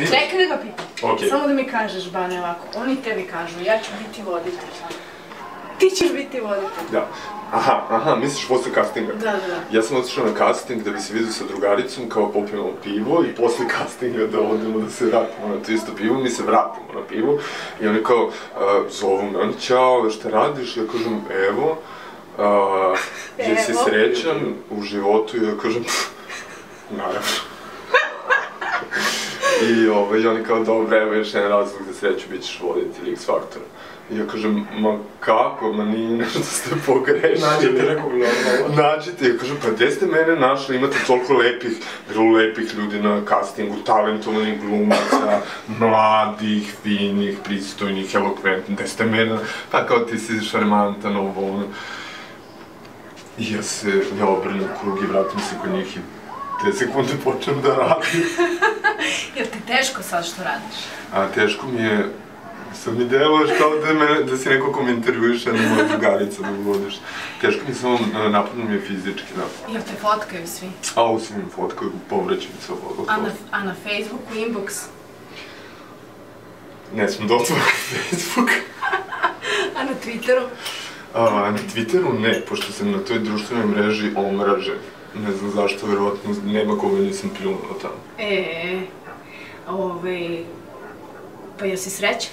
čekaj da ga pitam. Samo da mi kažeš, Bane, ovako. Oni tebi kažu, ja ću biti voditelj. Ti ćeš biti voditelj. Da. Aha, misliš posle castinga? Da. Ja sam otišao na casting da bi se vidio sa drugaricom, kao popijemo pivo i posle castinga da odemo da se vratimo na to isto pivo, mi se vratimo na pivo i oni kao zovu me, oni ćao, šta radiš? Ja kažem, evo, jesi srećan u životu? I ja kažem, naravno. I oni kao, dobro, evo još jedan razlog za sreću, bit ćeš voditelj X Faktora. I ja kažem, ma kako, ma nije nešto ste pogrešili. Nađite nekog normalno. Nađite, ja kažem, pa gde ste mene našli, imate toliko lepih ljudi na castingu, talentovanih glumaca, mladih, finih, pristojnih, elokventnih, gde ste mene, pa kao ti si šarmantan, ovo. I ja obrnem krug i vratim se kod njih i 10 sekunde počnem da radim. Jel ti teško sad što radiš? Teško mi je, sad mi deluješ kao da si neko ko me intervjuiš, jedna moja drugarica da uvodiš. Teško mi samo napadno mi je fizički, da. Jel te fotkaju svi? Svi mi fotkaju, povrećem se ovo. A na Facebooku inbox? Ne sam da otvorim Facebook. A na Twitteru? Na Twitteru ne, pošto sam na toj društvenoj mreži omražen. Ne znam zašto, verovatno nema koga nisam pljunuo tamo. Pa jesi srećan?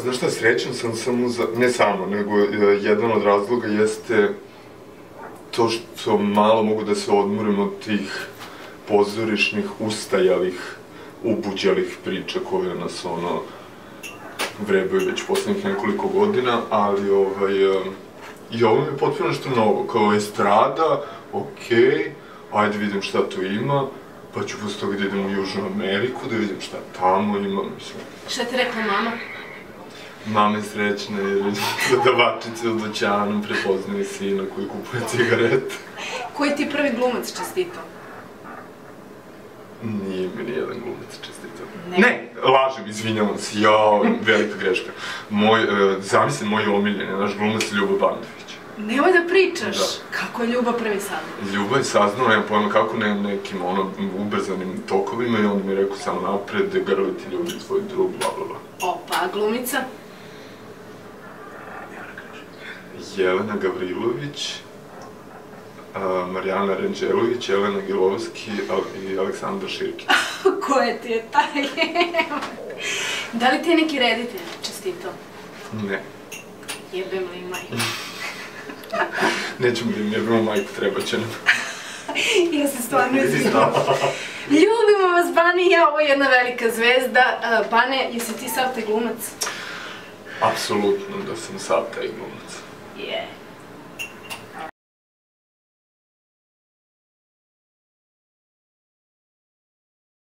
Znaš šta, srećan sam samo za, ne samo, nego jedan od razloga jeste to što malo mogu da se odmorim od tih pozorišnih, ustajalih, ubuđalih priča koje nas vrebaju već poslednjih nekoliko godina, ali i ovo mi je potpuno nešto novo, kao estrada, okej, ajde vidim šta tu ima, pa ću posle toga da idem u Južnu Ameriku, da vidim šta tamo ima, mislim. Šta ti rekla mama? Mama je srećna jer prodavačice u dućanu prepoznaju sina koji kupuje cigarete. Koji ti prvi glumac čestitao? Nije mi nijedan glumac čestitao. Ne, lažem, izvinjavam se, jao, velika greška. Zamislim, moj omiljen, naš glumac Ljubo Bandović. Nemoj da pričaš, kako je Ljuba prvi saznao? Ljuba je saznao, nema pojma kako, nekim ubrzanim tokovima i on mi je rekao samo napred, grli ti ljudi tvoj drug, blablabla. Opa, a glumica? Jelena Gavrilović, Marijana Ranđelović, Jelena Gilovski i Aleksandar Širkin. Koje ti je taj? Da li ti je neki reditelj čestitao? Ne. Jebem li majku? Nećemo da im jebemo majku, treba će nam. Ja se stvarno izvinjam. Ljubimo vas, Bane, ja, ovo je jedna velika zvezda. Bane, jesi ti sav taj glumac? Apsolutno da sam sav taj glumac. Je.